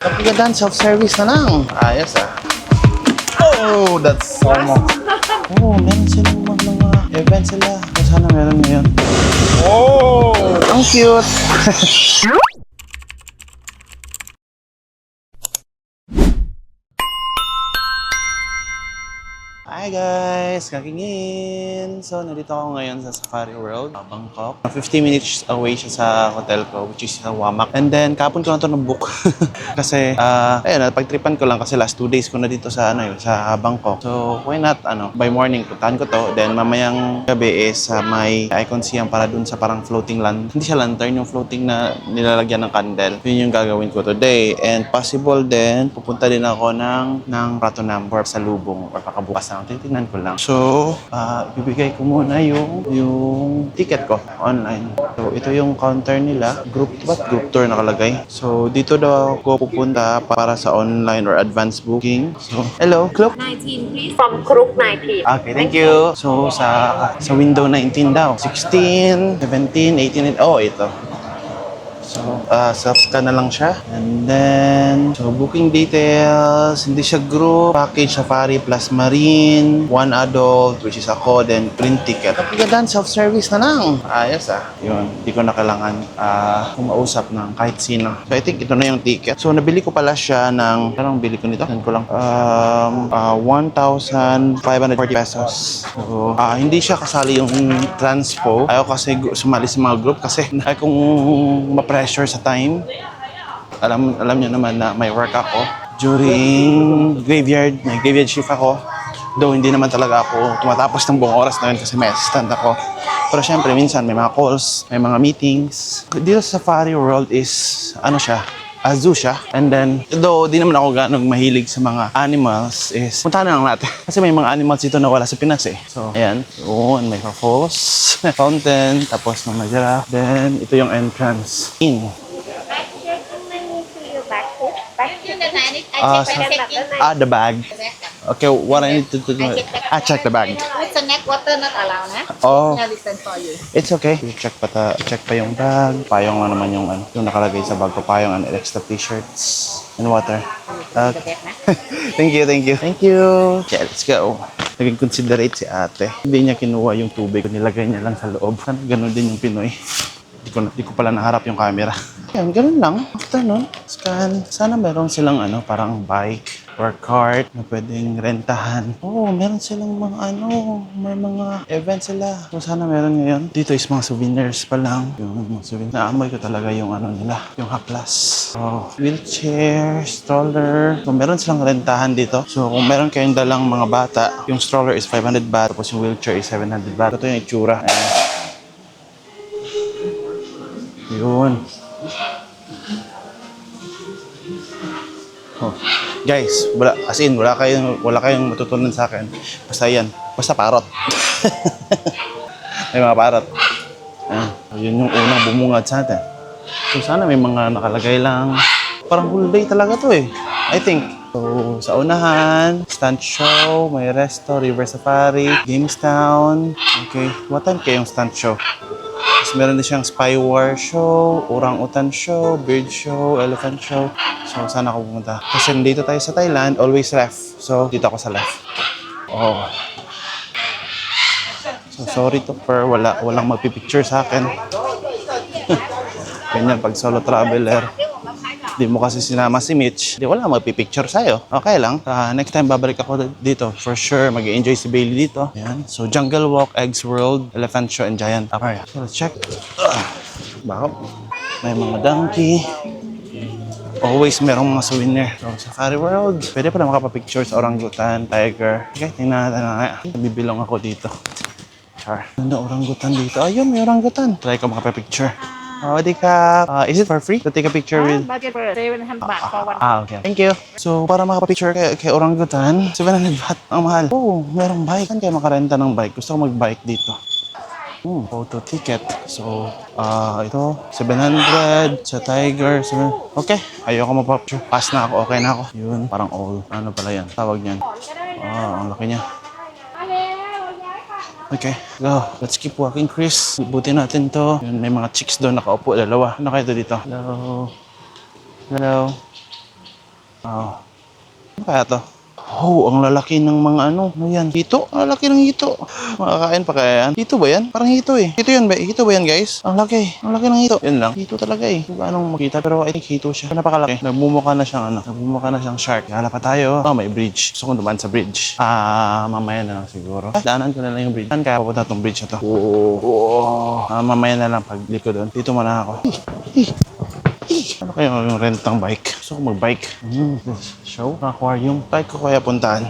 Kapagadan, self-service na lang. Ayos ah. Oh, that's so much. Oh, meron silang mga event sila. Sana meron ngayon. Oh, ang cute. Hi guys! Kakingin! So, nandito ako ngayon sa Safari World, Bangkok. 50 minutes away siya sa hotel ko, which is sa Wamak. And then, kapon ko na ito na-book. Kasi, ayun, pagtripan ko lang kasi last 2 days ko na dito sa, sa Bangkok. So, why not, by morning, puntahan ko to. Then, mamayang gabi is may icon siyang para dun sa parang floating land. Hindi siya lantern, yung floating na nilalagyan ng candle. Yun yung gagawin ko today. And possible din, pupunta din ako ng Pratunam or sa Lubong or pakabukas na. Titignan ko lang. So, ibibigay ko muna yung ticket ko online. So, ito yung counter nila. Group tour nakalagay. So, dito daw ako pupunta para sa online or advanced booking. So, hello, Klook? 19, please. From Crook 19. Okay, thank you. So, sa window 19 daw. 16, 17, 18, oh, ito. So, self-scan na lang siya. And then, so booking details, hindi siya group, package Safari plus Marine, 1 adult, which is ako, then print ticket. Kapagadan, self-service na lang. Ayos ah. Yun, hindi ko na kailangan kumausap ng kahit sino. So, I think ito na yung ticket. So, nabili ko pala siya ng, anong bili ko nito? Saan ko lang? 1,540 pesos. So, hindi siya kasali yung transpo. Ayaw kasi sumali sa mga group kasi ay kung ma-pressure sa time. Alam niyo naman na may work ako during graveyard. May graveyard shift ako. Though hindi naman talaga ako tumatapos ng buong oras na yun kasi may assistant ako. Pero syempre minsan may mga calls, may mga meetings. Dito sa Safari World is siya, zoo siya. And then, though di naman ako ganong mahilig sa mga animals, is punta na lang natin. Kasi may mga animals dito na wala sa Pinas eh. So, ayan. Yun, may falls, fountain, tapos may giraffe. Then, ito yung entrance. In. The bag. Okay, what I need to do? Check the bag. It's a neck water not allowed, ha? Oh. I'll listen for you. It's okay. Check pa yung bag. Payong lang naman yung yung nakalagay sa bag ko. Payong and extra t-shirts and water. Okay. Thank you. Yeah, let's go. Naging considerate si ate. Hindi niya kinuha yung tubig. Nilagay niya lang sa loob. Sana ganun din yung Pinoy. Di ko pala naharap yung camera. Yan, ganun lang. After nun, scan. Sana meron silang parang bike or cart na pwedeng rentahan. Oo, meron silang mga may mga event sila. So sana meron ngayon. Dito is mga souvenirs pa lang. Yung mga souvenirs. Naamoy ko talaga yung nila, yung haplas. Oh, wheelchair, stroller. So meron silang rentahan dito. So kung meron kayong dalang mga bata, yung stroller is 500 baht, tapos yung wheelchair is 700 baht. Ito yung itsura. Yun. Oh. Guys, wala kayong matutunan sa akin. Basta yan. Basta parot. May mga parot. Yun yung unang bumungad sa atin. So sana may mga nakalagay lang. Parang whole day talaga to eh. I think. So sa unahan, stunt show, may resto, river safari, games town. Okay. What time kayong stunt show? Tapos meron din siyang spy war show, orang-utan show, bird show, elephant show. So, sana ako pumunta. Kasi dito tayo sa Thailand, always left. So, dito ako sa left. Oh. So, sorry to per, walang magpipicture sa akin. Ganyan, pag solo traveler. Di mo kasi sinama si Mitch, di wala magpipicture sa'yo. Okay lang. Next time, babalik ako dito. For sure, mag-enjoy si Bailey dito. Ayan. So, Jungle Walk, Eggs World, Elephant Show, and Giant Upper. So, let's check. Bakit? May mga donkey. Always merong mga souvenir. So, Safari World. Pwede pa na makapapicture sa orangutan, tiger. Okay, tingnan natin na nga. Bibilong ako dito. Char. Ganda orangutan dito. Ayun, may orangutan. Try ko makapapicture. Di ka. Is it for free to take a picture with? Budget for 700 baht for one. Okay. Thank you. So, para makapapicture kay orangutan, 700 baht. Ang mahal. Oh, merong bike. Saan kayo makarenta ng bike? Gusto ko mag-bike dito. Photo ticket. So, ito, 700 sa Tiger. Okay, ayoko mapapicture. Pass na ako, okay na ako. Yun, parang all. Ano pala yan? Tawag niyan. Ang laki niya. Okay, go. Let's keep walking, Chris. Buti natin to. Yun, may mga chicks doon nakaupo, dalawa. Ano kayo dito? Hello. Oh. Ano kaya to? Oh, ang lalaki ng mga ano. Ano yan? Hito? Ang lalaki ng hito. Makakain pa kaya yan? Hito ba yan? Parang hito eh. Hito yan ba? Hito ba yan guys? Ang laki. Ang laki ng hito. Yan lang. Hito talaga eh. Kung anong makita. Pero I think hito siya. Napakalaki. Nagmumukha na siyang ano. Nagmumukha na siyang shark. Hala pa tayo. Oh, may bridge. Gusto kong dumaan sa bridge. Mamaya na lang siguro. Daanan ko na lang yung bridge. Saan kaya papunta tong bridge na to? Oh. Mamaya na lang pag liko doon. Dito muna ako. Ano kaya yung rentang bike? Gusto ko mag-bike. Show? Aquarium? Bike ko kaya puntaan.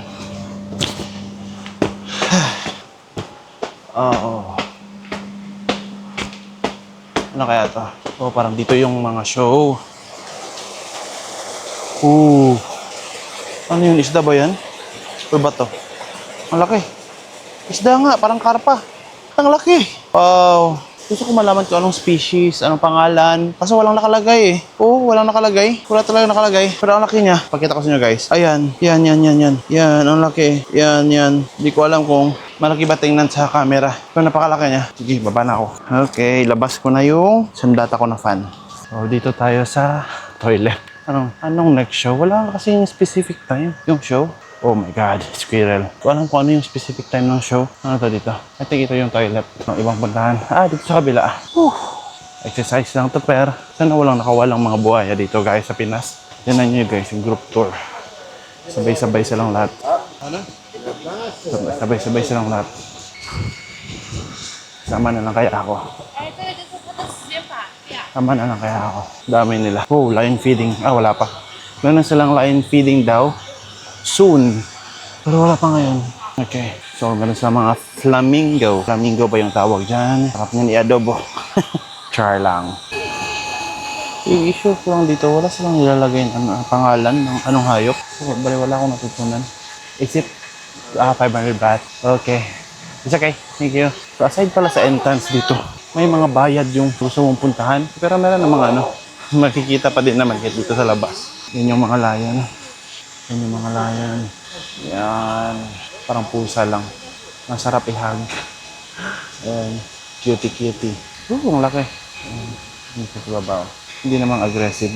Oo. Ano kaya to? Oh, parang dito yung mga show. Ano yun? Isda ba yan? O ba to? Ang laki. Isda nga, parang karpa. Ang laki. Wow. Gusto ko malaman kung anong species, anong pangalan. Kaso walang nakalagay eh. Oo, walang nakalagay. Wala talaga nakalagay. Pero ang laki niya. Pakita ko sa inyo guys. Ayan. Yan. Yan, ang laki. Yan. Hindi ko alam kung malaki ba tingnan sa camera. Pero napakalaki niya. Sige, baba na ako. Okay, labas ko na yung sandata ko na fan. So, dito tayo sa toilet. Anong next show? Wala kasi yung specific time. Yung show. Oh my God, squirrel. Ko alam kung ano yung specific time ng show. Ano to dito? I think ito yung toilet ng ibang puntahan. Dito sa kabila. Exercise lang to, pero sana walang nakawalang mga buhaya dito guys sa Pinas. Yan nyo guys, yung group tour. Sabay-sabay silang lahat. Sabay-sabay silang lahat. Sama na lang kaya ako. Sama na lang kaya ako. Dami nila. Oh, lion feeding. Wala pa. Meron silang lion feeding daw. Soon. Pero wala pa ngayon. Okay. So, meron sa mga flamingo. Flamingo ba yung tawag dyan? Sarap niyan i-adobo. Char lang. Yung issue ko lang dito, wala silang nilalagay ng pangalan ng anong hayop. So, bali wala akong natutunan. Except, 500 baht. Okay. It's okay. Thank you. So, aside pala sa entrance dito, may mga bayad yung gusto mong puntahan. Pero meron ng mga makikita pa din naman kahit dito sa labas. Yun yung mga layan. Yan yung mga layan. Yan. Parang pusa lang. Masarap ihag. Ayan. Cutie. Ang laki. Dito sa babaw. Hindi naman aggressive.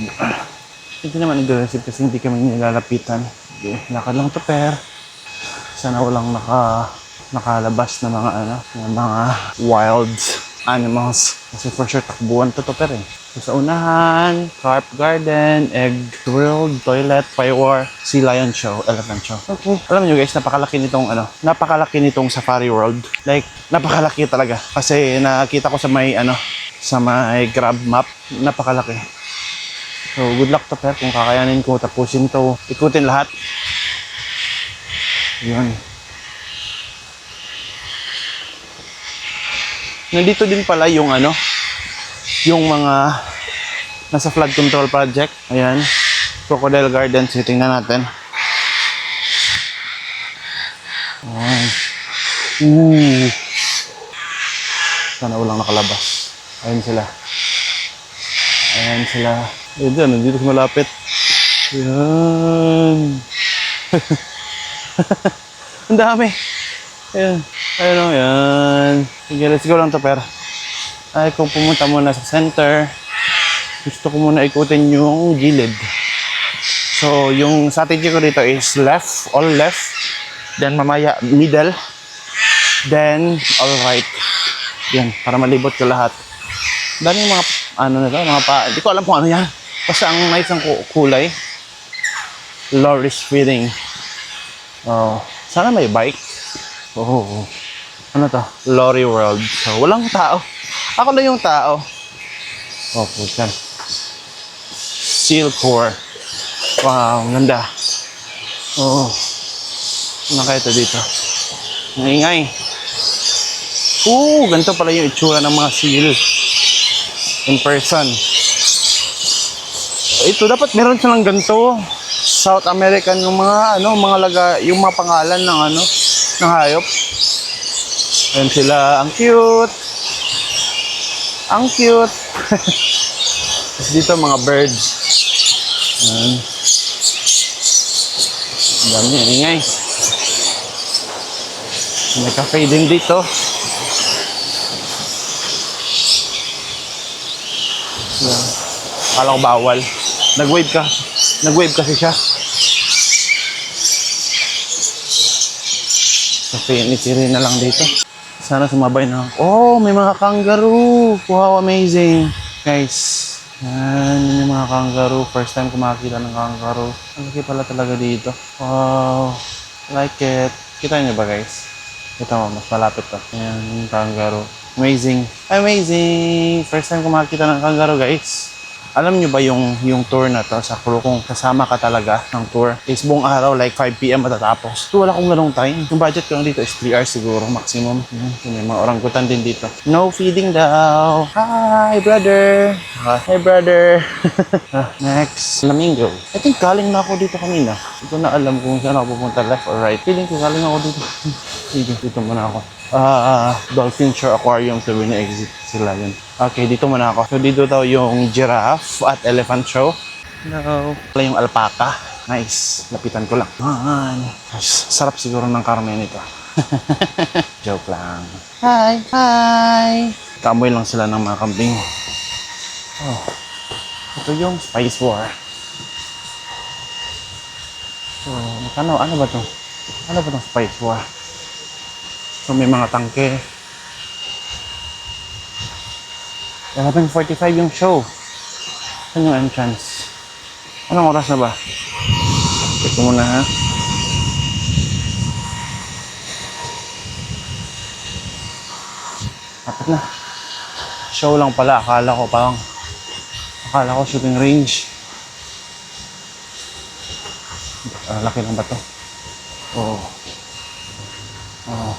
Hindi naman aggressive kasi hindi kami nilalapitan. Okay. Lakad lang to, per. Sana walang nakalabas na mga mga wild animals. Kasi for sure takbuhan to, per eh. So, sa unahan, carp garden, egg grilled, toilet, firework, sea lion show, elephant show. Okay. Alam niyo guys, napakalaki nitong Safari World. Like, napakalaki talaga. Kasi nakita ko sa may Grab map, napakalaki. So, good luck to, per, kung kakayanin ko tapusin to, ikutin lahat. Yun. Nandito din pala yung yung mga nasa flood control project. Ayan. Crocodile Gardens. Tingnan natin. Ayan. Sana walang nakalabas. Ayan sila. Ayan dyan. Nandito sa malapit. Ayan. Ang dami. Ayan. Ayan. Sige, let's go lang to, per. Kung pumunta muna sa center, gusto ko muna ikutin yung gilid. So, yung strategy ko dito is left, all left, then mamaya middle, then all right. Yan, para malibot ko lahat. Daming mga, hindi ko alam kung ano yan. Basta ang nice ang kulay. Lori's feeding. Oh, sana may bike. Oh, ano to? Lorry World. So, walang tao. Ako na yung tao. Oh, putan. Seal core. Wow, ganda. Oh. Ano kaya ito dito? Maingay. Ganito pala yung itsura ng mga seal. In person. Ito, dapat meron silang ganito. South American, yung mga, yung mga pangalan ng ng hayop. Ayan sila. Ang cute. Ang cute. Tapos dito mga birds. Ayan. Ang dami yung ingay. May cafe din dito. Ayan. Akala ko bawal. Nag-wave ka. Nag-wave kasi siya. Pinitiri na lang dito. Sana sumabay na. Oh, may mga kangaroo. Wow, amazing. Guys, yan yung mga kangaroo. First time ko makakita ng kangaroo. Ang laki pala talaga dito. Wow, like it. Kita niyo ba guys? Ito mo, mas malapit to. Ayan, yung kangaroo. Amazing. Amazing! First time ko makakita ng kangaroo guys. Alam nyo ba yung tour na to sa crew, kung kasama ka talaga ng tour, is buong araw, like 5 p.m. matatapos. So wala kong ganong time. Yung budget ko lang dito is 3 hours siguro, maximum. May mga orangutan din dito. No feeding daw. Hi, brother! Hi, brother! Next, flamingo. I think galing na ako dito kanina. Hindi ko na alam kung saan ako pupunta, left or right. Feeling ko galing ako dito. Sige, dito muna ako. Dolphin Shore Aquarium, sabi na exit sila yun. Okay, dito muna ako. So dito daw yung giraffe at elephant show. Hello. Wala yung alpaca. Nice. Lapitan ko lang. Sarap siguro ng karne nito. Joke lang. Hi! Hi! Kamoy lang sila ng mga kambing. Oh. Ito yung Spice War. So, ano ba to? Ano ba itong Spice War? So may mga tangke. 11:45 yung show. Saan yung entrance? Anong oras na ba? Check ko muna ha. Dapat na. Show lang pala. Akala ko shooting range. Laki lang ba to? Oo. Oo.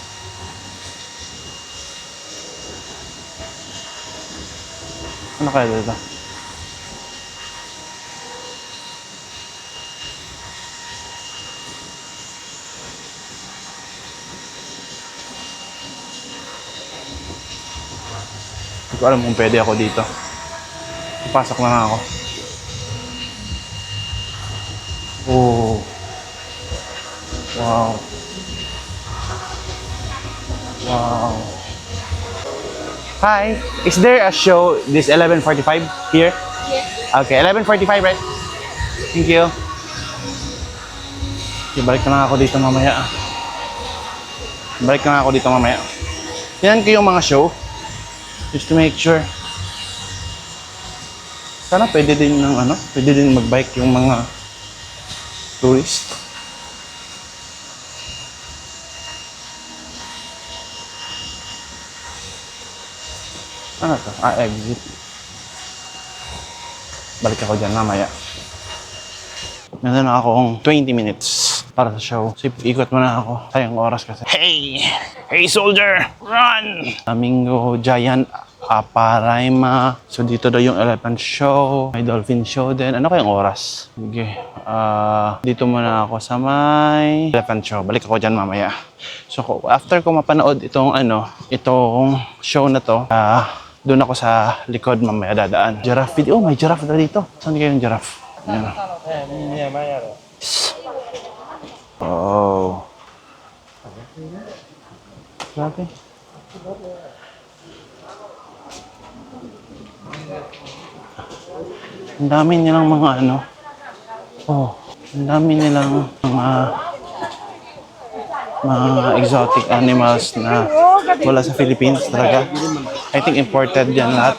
Ano kaya dito? Hindi ko alam kung pwede ako dito. Papasok na ako. Oh. Wow. Wow. Hi. Is there a show this 11:45 here? Yes. Okay, 11:45, right? Thank you. Okay, balik na lang ako dito mamaya. Tingnan ko yung mga show. Just to make sure. Sana pwede din mag-bike yung mga tourist. Ano to? Exit. Balik ako dyan mamaya. Meron na akong 20 minutes para sa show. So, ikot muna ako. Sayang oras kasi. Hey! Hey, soldier! Run! Flamingo, giant, Aparaima. So, dito daw yung elephant show. May dolphin show din. Ano kayong oras? Sige. Dito muna ako sa may elephant show. Balik ako dyan mamaya. So, after ko mapanood itong show na to, doon ako sa likod mamaya dadaan. Giraffe video. Oh, may giraffe na dito. Saan kayo yung giraffe? Ayan. Oh. Grabe. Ang dami nilang mga Oh, ang dami nilang mga exotic animals na wala sa Philippines talaga. I think imported yan lahat.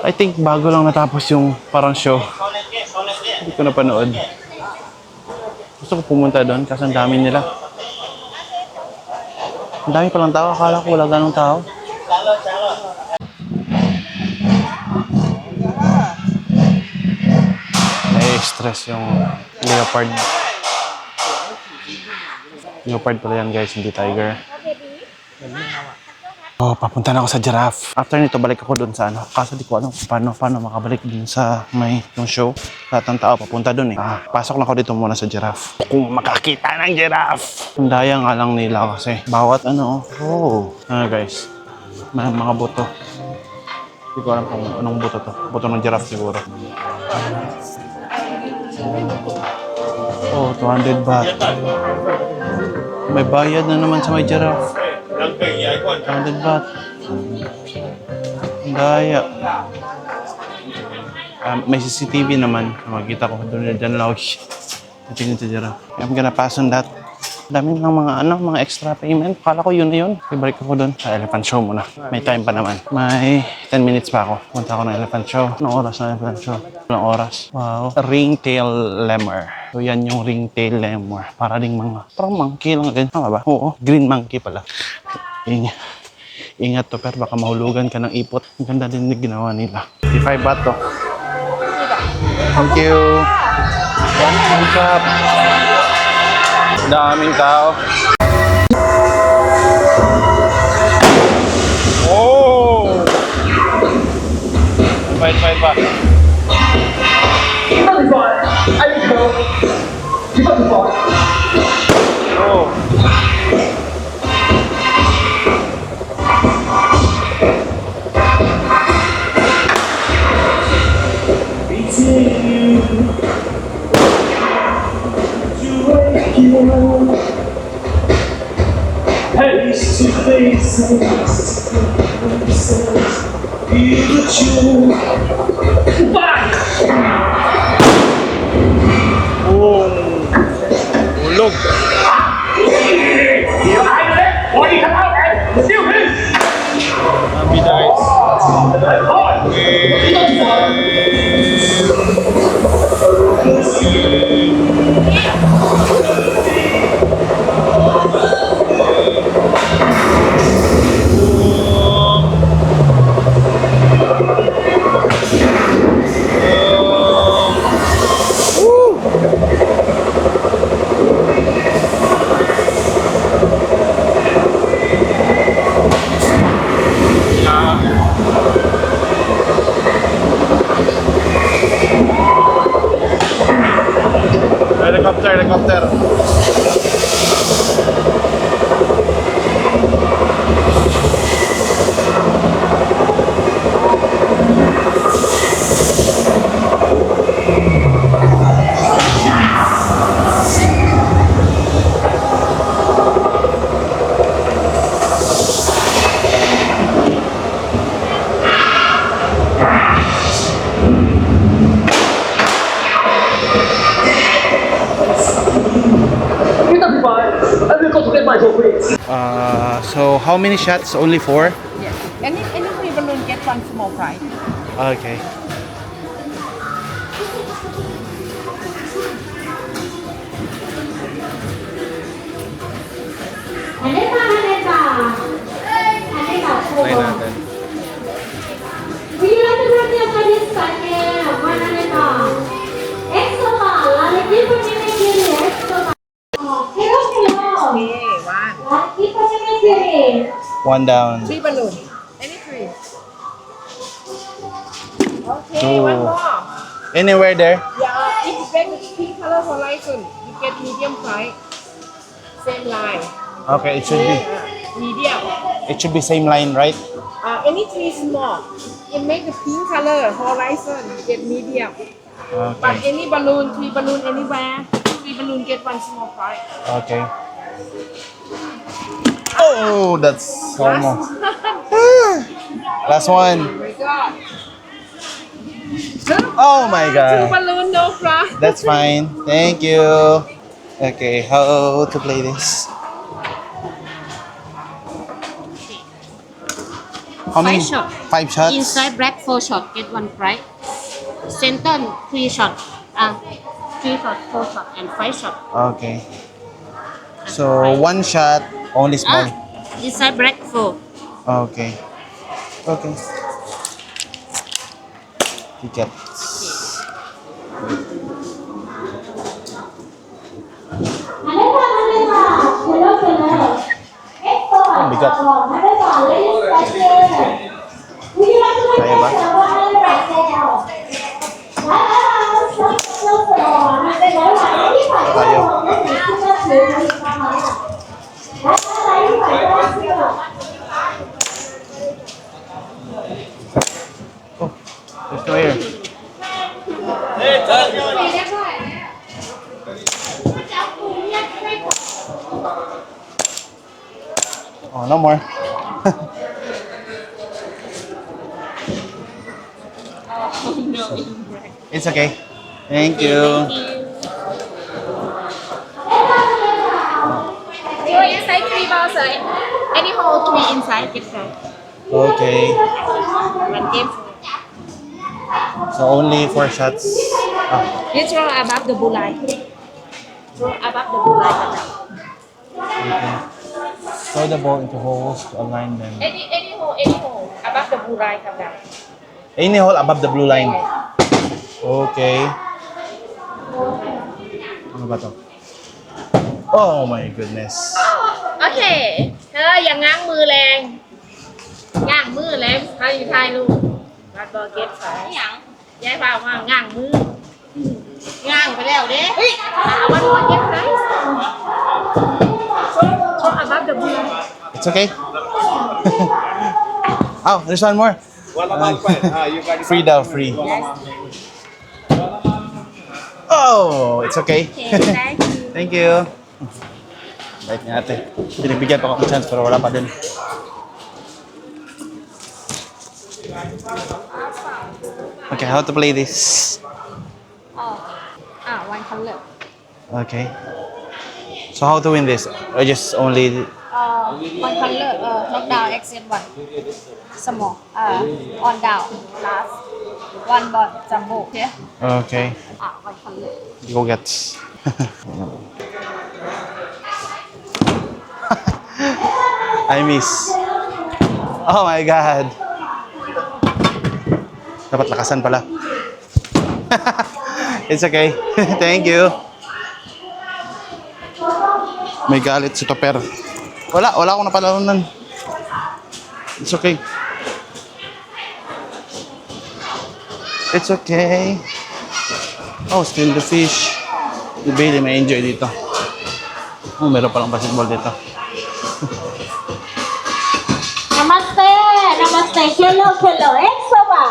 I think bago lang natapos yung parang show. Hindi ko napanood. Gusto ko pumunta doon kasi ang dami nila. Ang dami palang tao. Akala ko wala ganong tao. Stress yung leopard. Leopard pala yan guys, hindi tiger. Oh, papunta na ako sa giraffe. After nito, balik ako dun sa Kaso di ko alam paano makabalik dun sa yung show. Lahat ng tao papunta dun eh. Pasok lang ako dito muna sa giraffe. Kung makakita ng giraffe. Ang daya nga lang nila kasi. Bawat guys. May mga buto. Hindi ko alam kung anong buto to. Buto ng giraffe siguro. Oh, 200 baht. May bayad na naman sa may giraffe. 200 baht. Daya. May CCTV naman. Makikita ko doon na dyan lang. Tingin sa dyan. I'm gonna pass on that. Dami ng mga extra payment. Kala ko yun na yun. I-break ako doon. Sa elephant show muna. May time pa naman. May 10 minutes pa ako. Punta ako ng elephant show. Anong oras na elephant show? Anong oras? Wow. Ringtail lemur. So yan yung ringtail lemur. Parang monkey lang ganyan. Tama ba? Oo. Green monkey pala. Ingat to, pero baka mahulugan ka ng ipot. Ang ganda din yung ginawa nila. 55 baht to. Thank you. What's up? Daming tao. Oh! Fight pa. Oh! Face to face, be with you. Oh! Ulog! Happy guys. Helicopter. So how many shots? Only 4? Yes. Any free balloon get one small prize. Okay. Try natin. Would you like to grab the audience packet? 100 extra ball. Lagi po niya kiri extra ball. Hello. Okay, one. Lagi po niya kiri. 1 down. Three balloon. Any three. Okay, Two. one more. Anywhere there? Yeah, if you get the pink color horizon, you get medium price. Same line. Okay, it should be. Medium. It should be same line, right? Any three small. It make the pink color horizon, you get medium. But Okay. any balloon, three balloon anywhere, three balloon get one small prize. Okay. Oh, that's almost. Last one. Very good. Oh my Two god. balloon, no prize. That's fine. Thank you. Okay, how to play this? How many? 5 shot. 5 shots? Inside black 4 shot, get 1 prize. Center 3 shot. 3 shot, 4 shot, and 5 shot. Okay. So, 1 shot, only small. Inside black 4. Okay. Okay. Tickets. Hello. bigat. Kaya ba? Ayaw. Oh, there's no air. Oh, no more. Oh, no, incorrect. It's okay. Thank you. You want inside 3 balls, any hole 3 inside, get that. Okay. One game. So only 4 shots. Ah, You throw above the bullseye. Throw above the bullseye. okay. Throw the ball into holes to align them. Any hole above the bullseye, come down. Any hole above the blue line. Okay. Ano ba to? Oh my goodness. โอเคเธออย่างง้างมือแรงง้างมือแรงใครอยู่ไทยลูกรัดบอลเก็ตสายยายพาว่าง้างมือง้างไปแล้วเด้วันบอลเก็ตสายโชว์อัพเดอะบู It's okay. Oh, there's one more. Free daw, free. Oh, it's okay. Thank you. Bait niya ate. Binibigyan pa ako ng chance pero wala pa din. Okay, how to play this? one color Okay. So how to win this? Or just only... one color knock down exit one small on down last one ball jumbo okay Okay. one color Go gets. I miss. Oh my God. Dapat lakasan pala. It's okay. Thank you. May galit si Topper. Wala akong napalarunan. It's okay. It's okay. Oh, still the fish. Si Bailey may enjoy dito. Oh, meron palang basketball dito. Namaste! Namaste! Hello, hello! Exoba!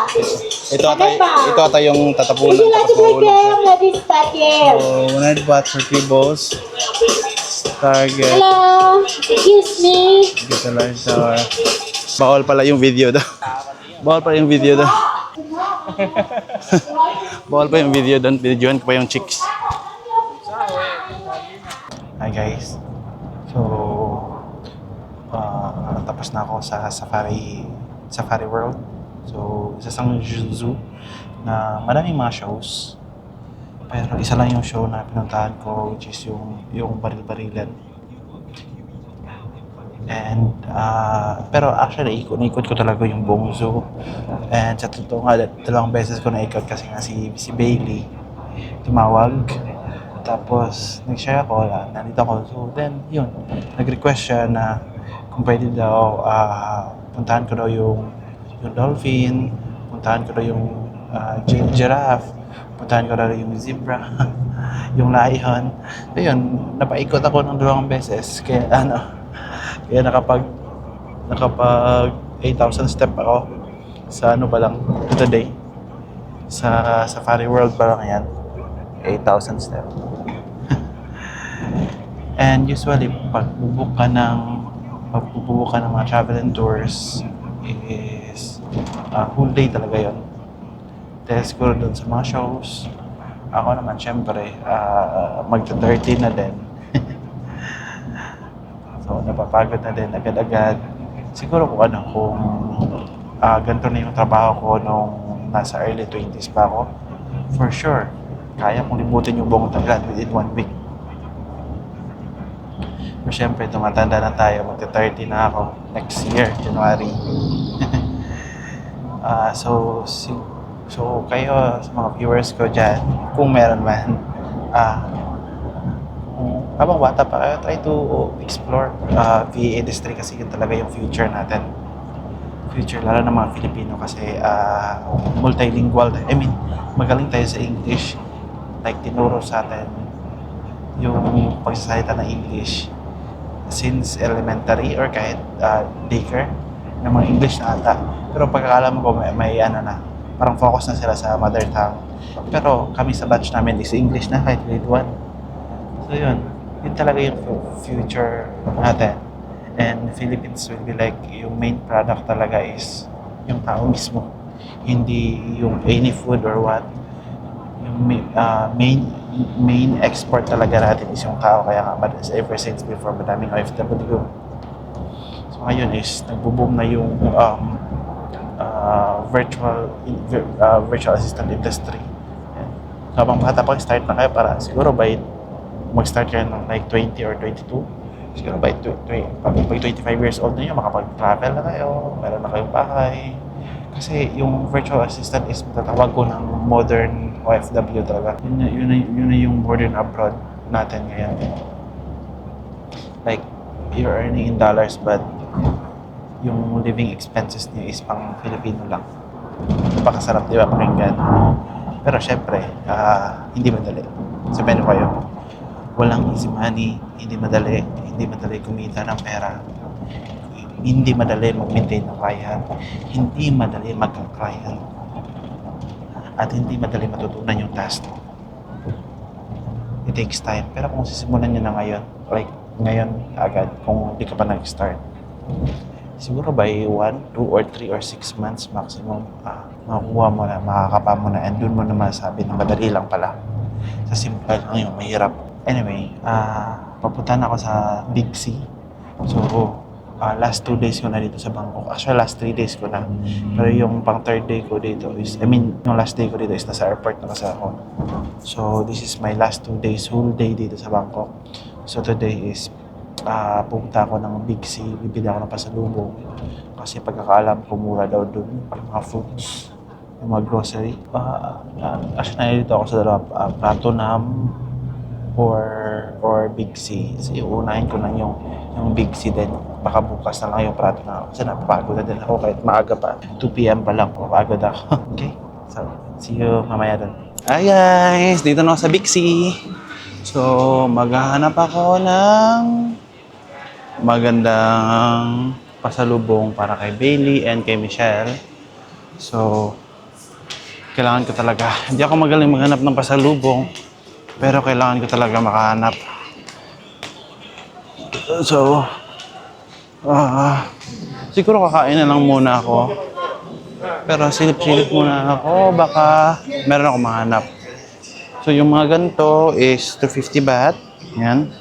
Ito ata yung tatapunan. Would you like to play game? Ladies, start game! So, 100 baht for 3 balls. Target. Hello! Excuse me! Get a live tower. Bawal pala yung video daw. Bawal pala yung video daw. Bawal pa yung video doon. Videoan ko pa yung chicks. Hi guys. So, tapos na ako sa Safari World. So, isa sang zoo na maraming mga shows. Pero isa lang yung show na pinuntahan ko, which is yung baril-barilan. And, pero actually, ikot ko talaga yung buong zoo. And sa totoo nga, 2 beses ko naikot kasi nga si Bailey tumawag. Tapos, nag-share ako, nandito ako. So, then, yun, nag-request siya na kung pwede daw, puntahan ko daw yung dolphin, puntahan ko daw yung giraffe, puntahan ko daw yung zebra, yung lion. So, yun, napaikot ako ng 2 beses. Kaya, kaya nakapag 8,000 step ako sa pa lang, today. Sa Safari World pa lang yan. 8,000 step. And usually, pag bubuk ka ng mga travel and tours is whole day talaga yon. Dahil siguro doon sa mga shows, ako naman syempre magta-30 na din. So napapagod na din agad-agad. Siguro kung ganito na yung trabaho ko nung nasa early 20s pa ako, for sure, kaya kong limutin yung buong Tagalog within 1 week. Pero syempre, tumatanda na tayo. Magta-30 na ako next year, January. So kayo, sa mga viewers ko dyan, kung meron man, habang bata pa kayo, try to explore VA industry kasi yun talaga yung future natin. Future, lalo ng mga Filipino kasi multilingual. I mean, magaling tayo sa English. Like, tinuro sa atin yung pagsasalita ng English since elementary or kahit daycare ng mga English na ata. Pero pagkakalam ko may parang focus na sila sa mother tongue. Pero kami sa batch namin is English na kahit grade 1. So yun talaga yung future natin. And Philippines will be like, yung main product talaga is yung tao mismo. Hindi yung any food or what. Yung main export talaga natin is yung tao. Kaya nga, ever since before, madaming OFW. So ngayon is nagbo-boom na yung virtual assistant industry. Yan. Habang bata pa, start na kayo para siguro by mag-start kayo ng like 20 or 22. Siguro by 25 years old na yun, makapag-travel na kayo, meron na kayong bahay. Kasi yung virtual assistant is matatawag ko ng modern OFW talaga. Yun na yung modern abroad natin ngayon. Like, you're earning in dollars but yung living expenses niya is pang Filipino lang. Napakasarap, di ba, pakinggan? Pero syempre, hindi madali. Sabihin ko kayo, walang easy money, hindi madali kumita ng pera. Hindi madali mag-maintain ng client, hindi madali mag-client, at hindi madali matutunan yung task. It takes time. Pero kung sisimulan nyo na ngayon, like ngayon agad, kung hindi ka pa nag-start, siguro by 1, 2, or 3, or 6 months maximum, makakuha mo na, makakapa mo na, and dun mo na masabi na madali lang pala. Sa simple lang yung mahirap. Anyway, papuntahan ako sa Big C. So, last 2 days ko na dito sa Bangkok. Actually, last 3 days ko na. Pero yung pang 3rd day ko dito is, yung last day ko dito is nasa airport na kasi ako. So, this is my last 2 days, whole day dito sa Bangkok. So, today is, pupunta ako ng Big C, bibili ako ng pasalubong. Kasi pagkakaalam ko, mura daw doon, para mga foods, yung mga grocery. Actually, nalilito ako sa dalawa, Pratunam or Big C. Kasi unahin ko na yung Big C din. Baka bukas na lang yung Pratunam. Kasi napapagod na din ako kahit maaga pa. 2 p.m. pa lang, papagod ako. Okay? So, see you mamaya doon. Hi guys! Dito na ako sa Big C. So, maghahanap ako ng magandang pasalubong para kay Bailey and kay Michelle. So, kailangan ko talaga. Hindi ako magaling maghanap ng pasalubong, pero kailangan ko talaga makahanap. So, siguro kakain na lang muna ako. Pero silip-silip muna ako, baka meron ako mahanap. So, yung mga ganito is 250 baht. Yan.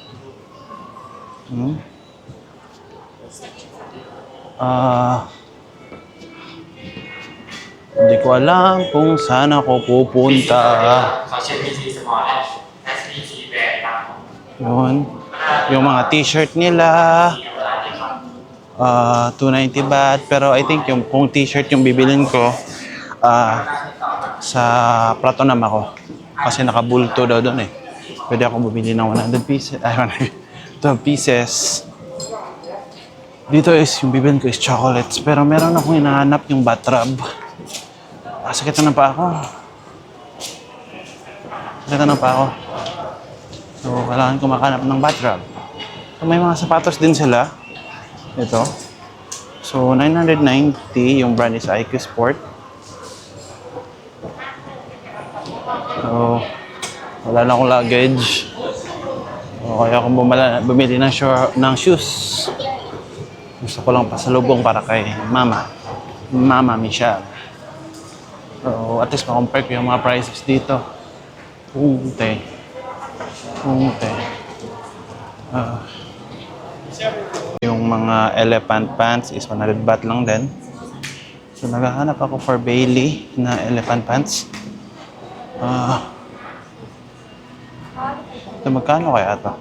Hindi ko alam kung saan ako pupunta. Yun. Yung mga t-shirt nila. 290 baht. Pero I think yung kung t-shirt yung bibilin ko, sa Pratunam ako. Kasi nakabulto daw doon eh. Pwede ako bumili ng 100 pieces. 12 pieces. Dito is, yung bibilin ko is chocolates. Pero meron akong hinahanap yung batrab. Sakit na pa ako. So, kailangan ko makahanap ng batrab. So, may mga sapatos din sila. Ito. So, 990. Yung brand is IQ Sport. So, wala na akong luggage. So, kaya akong bumili ng shoes. Gusto ko lang pasalubong para kay Mama Michelle. So, at least ma-compare ko yung mga prices dito. Unti. Yung mga elephant pants is 100 baht lang din. So, naghahanap ako for Bailey na elephant pants. Magkano kaya ito?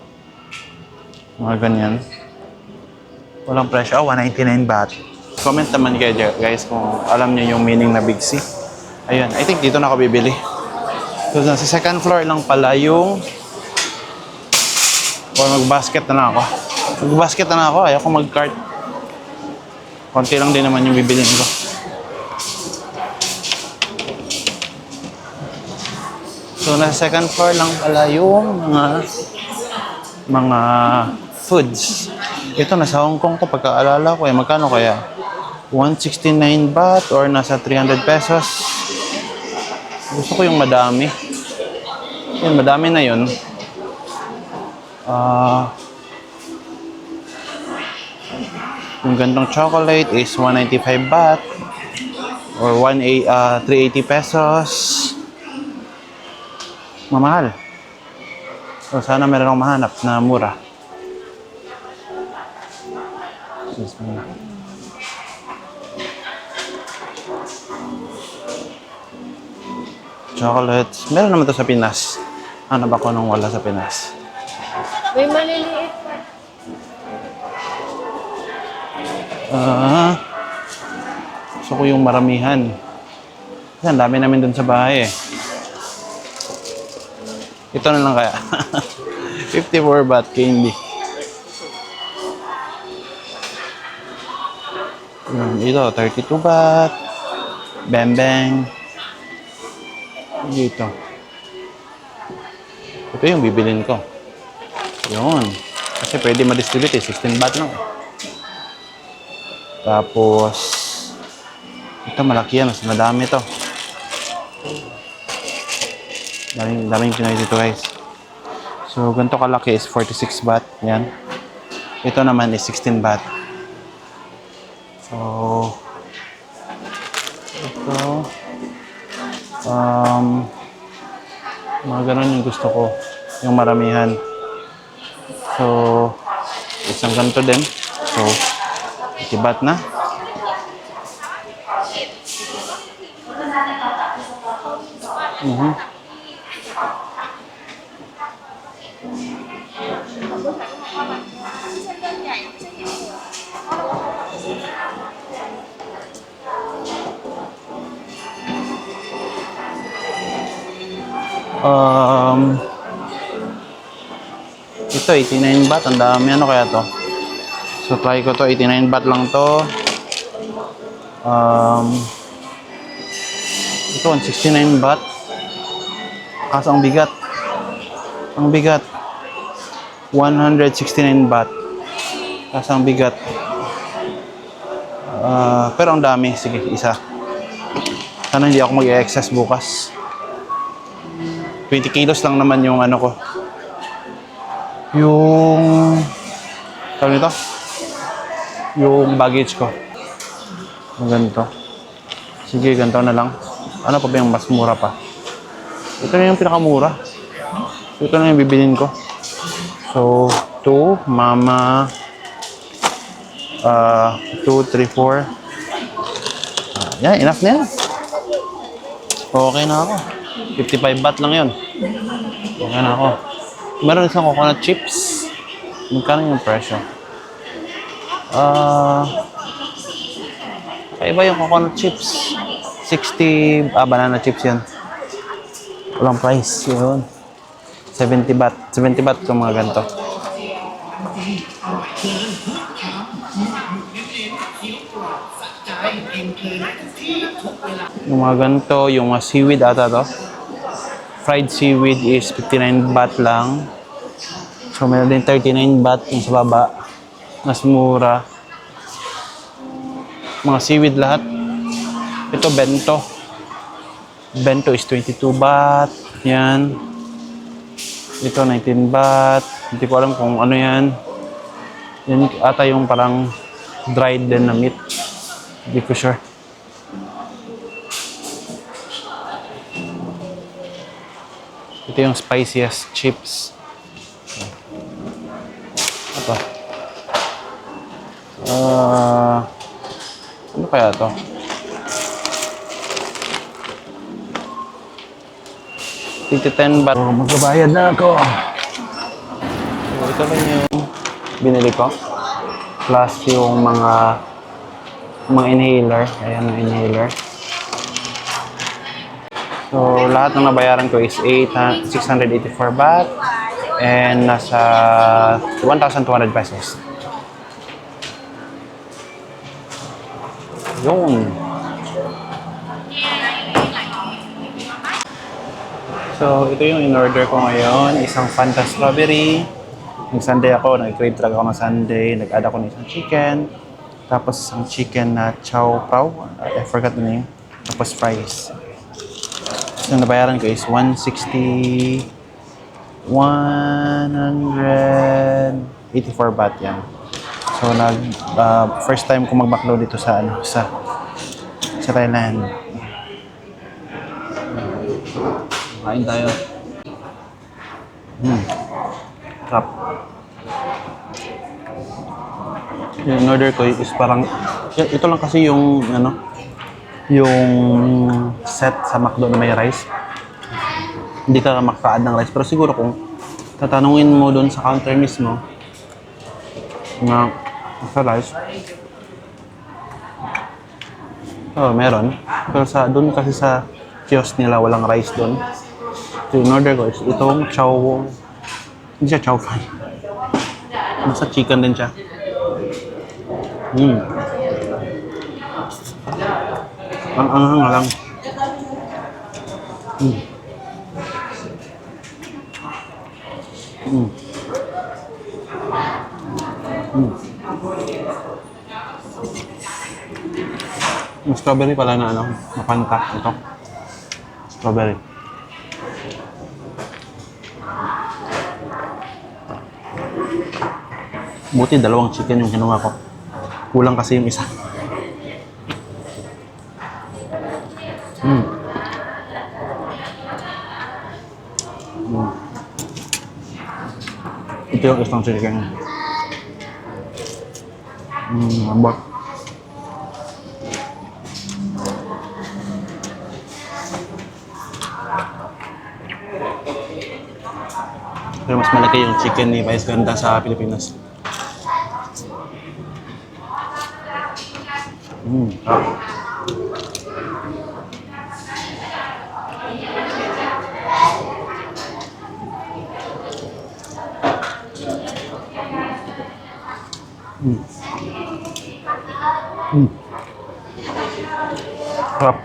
Mga ganyan. Walang presyo. 199 baht. Comment naman kayo guys kung alam niyo yung meaning na Big C. Ayun, I think dito na ako bibili. So, sa second floor lang pala yung... Or mag-basket na lang ako. Ayaw ko mag-cart. Konti lang din naman yung bibilin ko. So, nasa second floor lang pala yung mga foods. Ito, nasa Hong Kong ko, pagkaalala ko, magkano kaya? 169 baht or nasa 300 pesos. Gusto ko yung madami. Yun, madami na yun. Yung gandong chocolate is 195 baht. or 380 pesos. Mamahal. So, sana meron akong mahanap na mura. Excuse me. Chocolates. Meron naman to sa Pinas. Ano ba ko nung wala sa Pinas? May maliliit pa. Gusto ko yung maramihan. Yan, dami namin dun sa bahay eh. Ito na lang kaya. 54 baht candy. Ito, 32 baht. Bang bang. Dito. Ito yung bibilin ko. Yun. Kasi pwede ma-distribute eh. 16 baht lang. Tapos, ito malaki yan. Mas madami ito. Daming Pinoy dito guys. So, ganito kalaki is 46 baht. Yan. Ito naman is 16 baht. So, ito. Mga ganun yung gusto ko. Yung maramihan. So, isang ganito din. So, 80 baht na. Ito 89 baht, ang dami. Ano kaya to? So try ko to, 89 baht lang to. Ito 169 baht. Kaso ang bigat. Ang bigat. 169 baht. Kaso ang bigat. Pero ang dami. Sige, isa. Sana hindi ako mag-excess bukas. 20 kilos lang naman yung ano ko. Yung... tawag nito? Yung baggage ko. Yung ganito. Sige, ganito na lang. Ano pa ba yung mas mura pa? Ito na yung pinakamura. Ito na yung bibilin ko. So, 2, mama... 2, 3, 4. Yan, enough na yan. Okay na ako. 55 baht lang yun. Okay na ako. Meron isang coconut chips. Magkano yung presyo? Kaiba yung coconut chips. 60, banana chips yan. Walang price yun. 70 baht. 70 baht yung mga ganito. Yung mga ganito, yung mga seaweed ata to. Fried seaweed is 59 baht lang. So, meron din 39 baht yung sa baba. Mas mura. Mga seaweed lahat. Ito, bento. Bento is 22 baht. Yan. Ito, 19 baht. Hindi ko alam kung ano yan. Yan ata yung parang dried din na meat. Hindi ko sure. Ito yung spiciest chips. Ito. Ano kaya to? Ito 10 baht. Oh, magbabayad na ako. So, ito lang yung binili ko. Plus yung mga inhaler. Ayan ang inhaler. So, lahat ng nabayaran ko is 684 baht and nasa 1,200 pesos. Yun. So, ito yung in-order ko ngayon. Isang Fanta Strawberry. Nag-sundae ako. Nag-crave talaga ako ng sundae. Nag-add ako ng isang chicken. Tapos isang chicken na chow prao. I forgot the name. Tapos fries. So, nabayaran ko is 184 baht yan. So, first time ko mag-backload dito sa sa Thailand. Kain tayo. Sarap. Yung order ko is parang, ito lang kasi yung, yung set sa McDo na may rice. Hindi ka maka-add ng rice. Pero siguro kung tatanungin mo doon sa counter mismo, na sa rice, meron. Pero doon kasi sa kiosk nila, walang rice doon. So, in order ko is itong hindi siya chow fry. Basta chicken din siya. Ang anghang lang. Yung strawberry pala na mapanta ito. Strawberry. Buti dalawang chicken yung kinuha ko. Kulang kasi yung isa. Ito yung isang chicken. Lambot. Pero mas malaki yung chicken ni Vice Ganda sa Pilipinas. Sarap.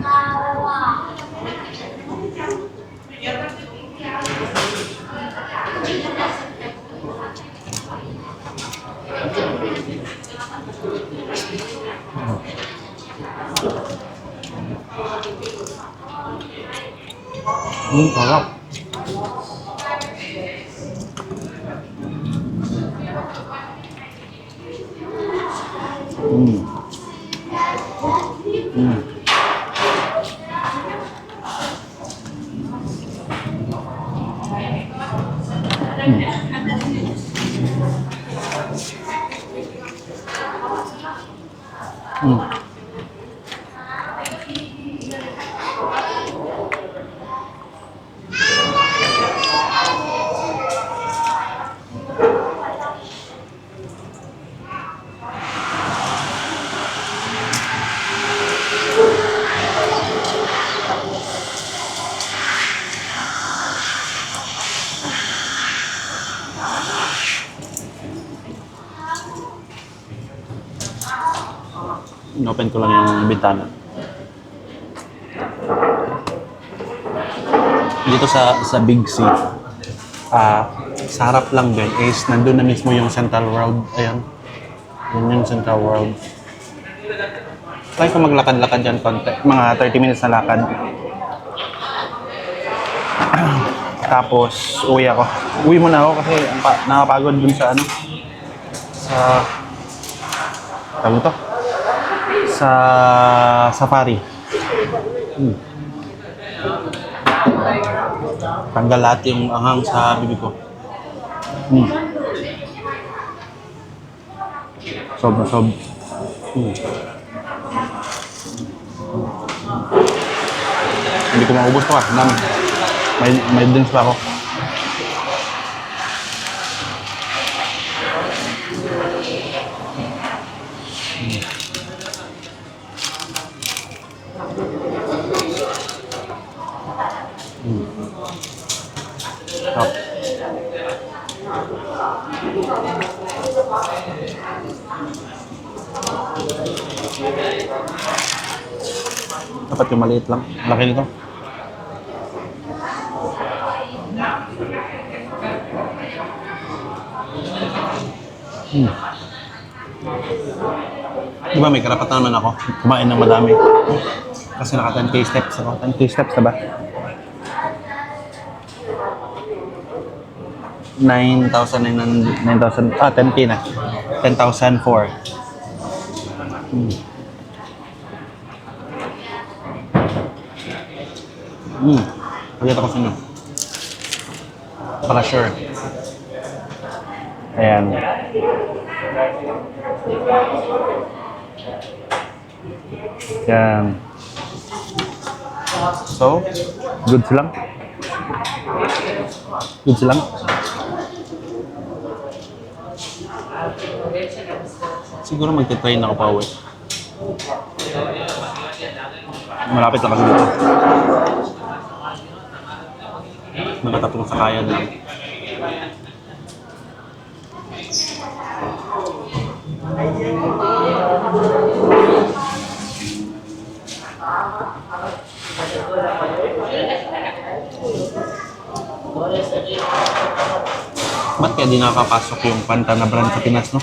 Sarap. Inopen ko lang yung bintana. Dito sa Big C, sa harap lang din is nandun na mismo yung Central World. Ayan. Yun yung Central World. Try ko maglakad-lakad dyan konti. Mga 30 minutes na lakad. Tapos, uwi ako. Uwi muna ako kasi nakapagod dun sa tawag ito? Sa safari. Tanggal lahat yung anghang sa bibig ko. Sob. Hindi ko maubos to may drinks pa ako. Sarap. Dapat yung maliit lang. Laki nito. Di ba may karapatan naman ako kumain ng madami? Kasi naka 10K steps ako. 10K steps na ba? 10K na. 10,004. Pagkita ko sa inyo. Para sure. Ayan. Yan. So, good lang. Good lang. Siguro magte-train ako pa uwi. Malapit lang kasi dito. Nakatatlong sakayan lang. Ba't kaya di nakakapasok yung Fanta na brand sa Pinas, no?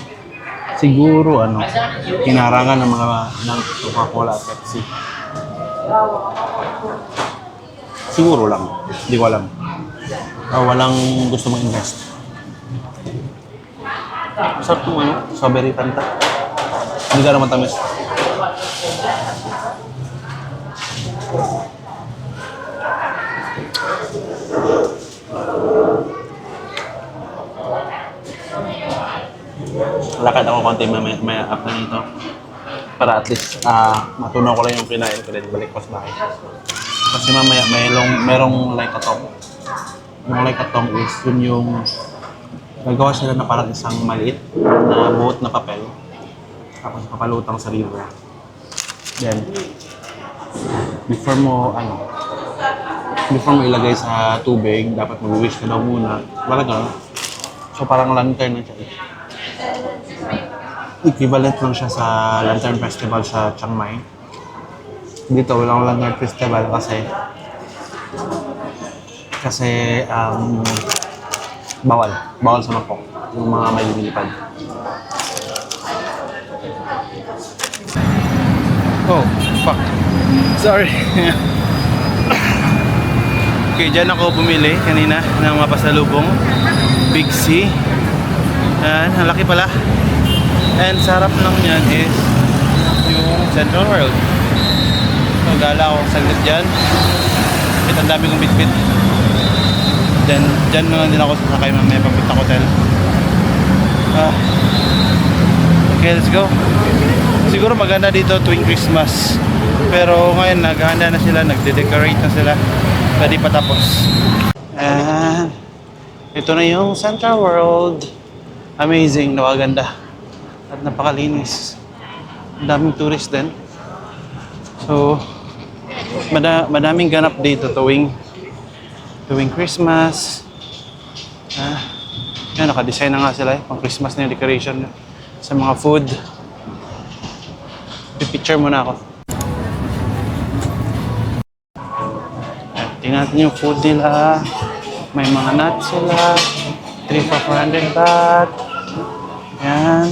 Siguro, kinarangan ng mga ng Coca-Cola at Pepsi. Siguro lang. Hindi ko alam. Walang gusto mag-invest. Sarap yung strawberry Fanta. Hindi ka naman tamis. Lakad ako konti may after nito. Para at least matunaw ko lang yung kinain ko din. Balik ko sa bahay. Kasi mamaya merong like atong. Yung like atong is yun yung nagawa sila na parang isang maliit na buhot na papel. Tapos papalutang sa river. Then, before mo ilagay sa tubig, dapat mag-wish ka daw muna. Talaga. So parang lantern na siya. Equivalent lang siya sa Lantern Festival sa Chiang Mai. Dito walang Lantern Festival kasi bawal sa mangkok yung mga may lumilipad. Oh, fuck. Sorry. Okay, dyan ako bumili kanina ng mga pasalubong. Big C. Yan, ang laki pala. And sarap lang yan is yung Central World. So, gala ako saglit dyan. At ang dami kong bitbit. Then, dyan naman din ako sasakay mamaya papunta hotel. Okay, let's go. Siguro maganda dito tuwing Christmas. Pero ngayon, naghahanda na sila, nagde-decorate na sila. Pwede pa tapos. And ito na yung Central World. Amazing, napakaganda. At napakalinis. Ang daming tourist din. So, madaming ganap dito tuwing Christmas. Yan, naka-design na nga sila pang Christmas na yung decoration sa mga food. Pipicture muna ako. Tingnan natin yung food nila. May mga nuts sila. 3 for 400 baht. Yan.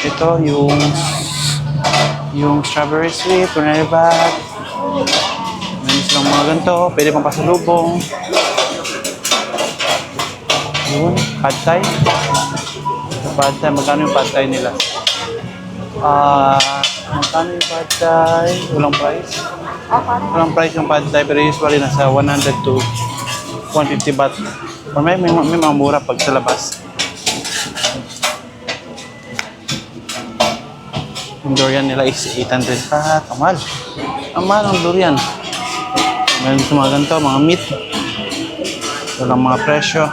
Ito yung strawberry sweet, 400 baht. Meron silang mga ganito. Pwede pang pasalubong. Yun, pad thai. Pad thai. Magkano yung pad thai nila? Magkano yung pad thai? Walang price? Walang price yung pad thai, pero usually nasa 100 to 150 baht. Or may mga mura pag sa labas. Yung durian nila is 800 baht. Amal. Amal ang durian. Meron sa mga ganito, mga meat. Walang mga presyo.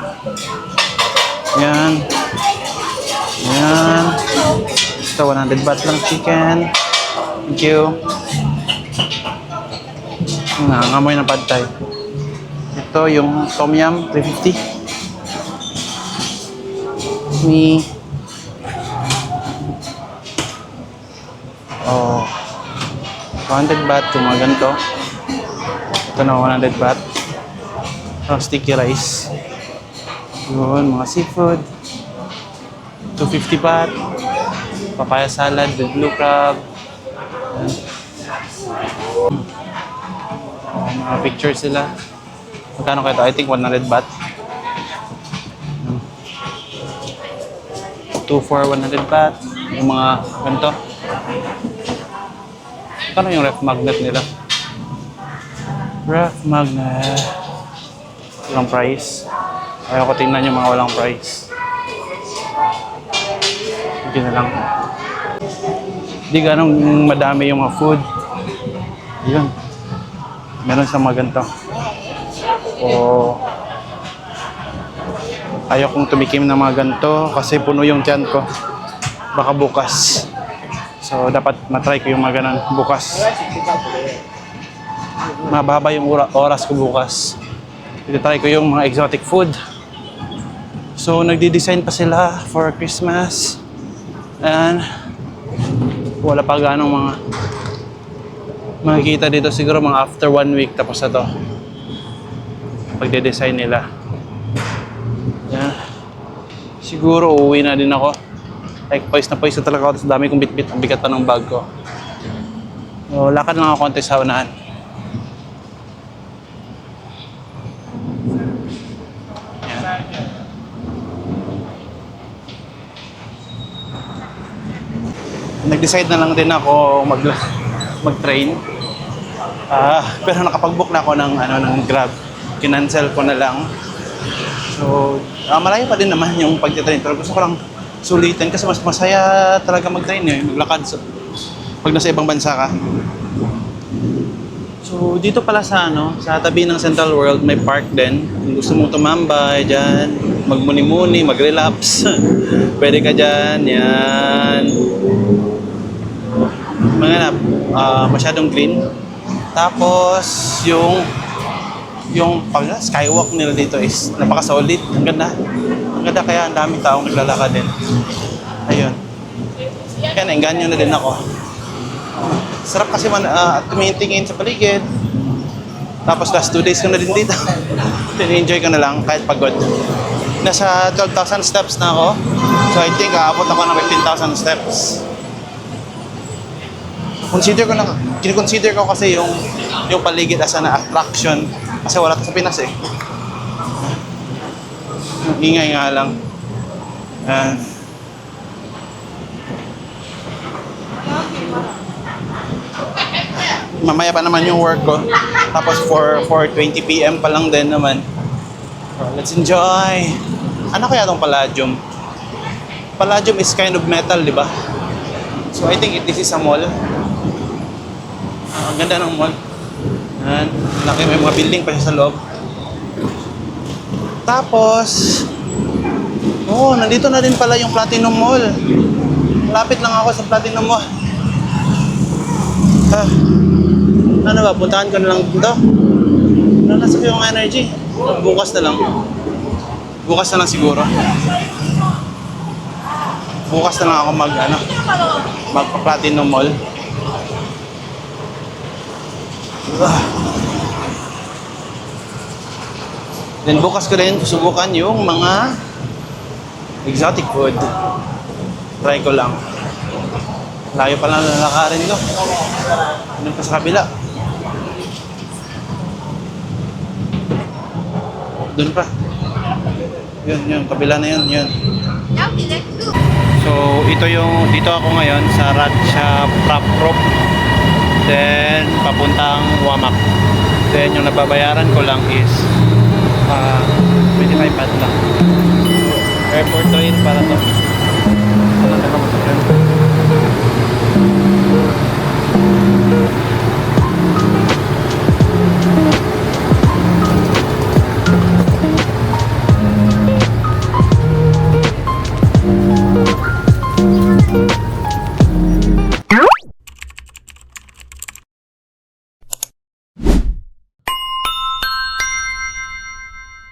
Yan. Yan. Ito, 100 baht lang chicken. Thank you. Nangangamoy ng pad thai. Ito yung tom yum, 350. Me. Oh. 200 baht yung mga ganito. Ito na 100 baht. Sticky rice. Yun, mga seafood. 250 baht. Papaya salad with blue crab. Mga pictures sila. Magkano kayo ito? I think 100 baht. 2 for 100 baht. Yung mga ganito. Magkano yung ref magnet nila? Raf Magna. Walang price. Ayaw ko tingnan yung mga walang price. Hindi na lang. Hindi ganong madami yung mga food. Yun. Meron sa mga ganito. O ayaw kong tumikim ng mga ganito kasi puno yung tiyan ko. Baka bukas. So dapat matry ko yung mga ganon bukas. Mababa yung oras ko bukas. Try ko yung mga exotic food. So nagdi-design pa sila for Christmas. And wala pa ganong mga makikita dito, siguro mga after 1 week tapos na to pagde-design nila. Yan. Siguro uuwi na din ako. Like pawis na talaga ako. Tapos dami kong bit-bit. Ang bigat pa ng bag ko. So, lakad lang ako konti sa unahan. Yan. Nag-decide na lang din ako mag-train. Pero nakapag-book na ako ng Grab. Kinancel ko na lang. So, malayo pa din naman yung pag-train. Pero gusto ko lang sulitin kasi mas masaya talaga mag-train maglakad pag nasa ibang bansa ka. So, dito pala sa sa tabi ng Central World may park din. Kung gusto mong tumambay dyan, magmuni-muni, mag-relapse. Pwede ka dyan, yan. Mga masyadong green. Tapos, yung skywalk nila dito is napaka-solid. Ang ganda. Ang ganda kaya ang daming taong naglalakad din. Ayun. Kaya nainganyo na din ako. Sarap kasi tumitingin sa paligid. Tapos last 2 days ko na din dito. Enjoy ko na lang kahit pagod. Nasa 12,000 steps na ako. So I think aabot ako ng 15,000 steps. Kiniconsider ko kasi yung paligid as an attraction. Kasi wala to sa Pinas Ingay nga lang. Mamaya pa naman yung work ko. Tapos 4:20 PM pa lang din naman. So, let's enjoy. Ano kaya tong Palladium? Palladium is kind of metal, di ba? So I think this is a mall. Ang ganda ng mall. Yan. Laki, may mga building pa siya sa loob. Tapos, nandito na din pala yung Platinum Mall. Malapit lang ako sa Platinum Mall. Ano ba, puntahan ko na lang dito? Nasa ko yung energy. Bukas na lang. Bukas na lang siguro. Bukas na lang ako magpa-Platinum Mall. Then bukas ko rin susubukan yung mga exotic food. Try ko lang. Layo pa lang lalakarin ko. Ano pa sa kabila? Doon pa. Yun, kabila na yun. So, dito ako ngayon sa Ratcha Prapprop. Then, papuntang Wamak. Then, yung nababayaran ko lang is 25 baht lang. Airport train para to.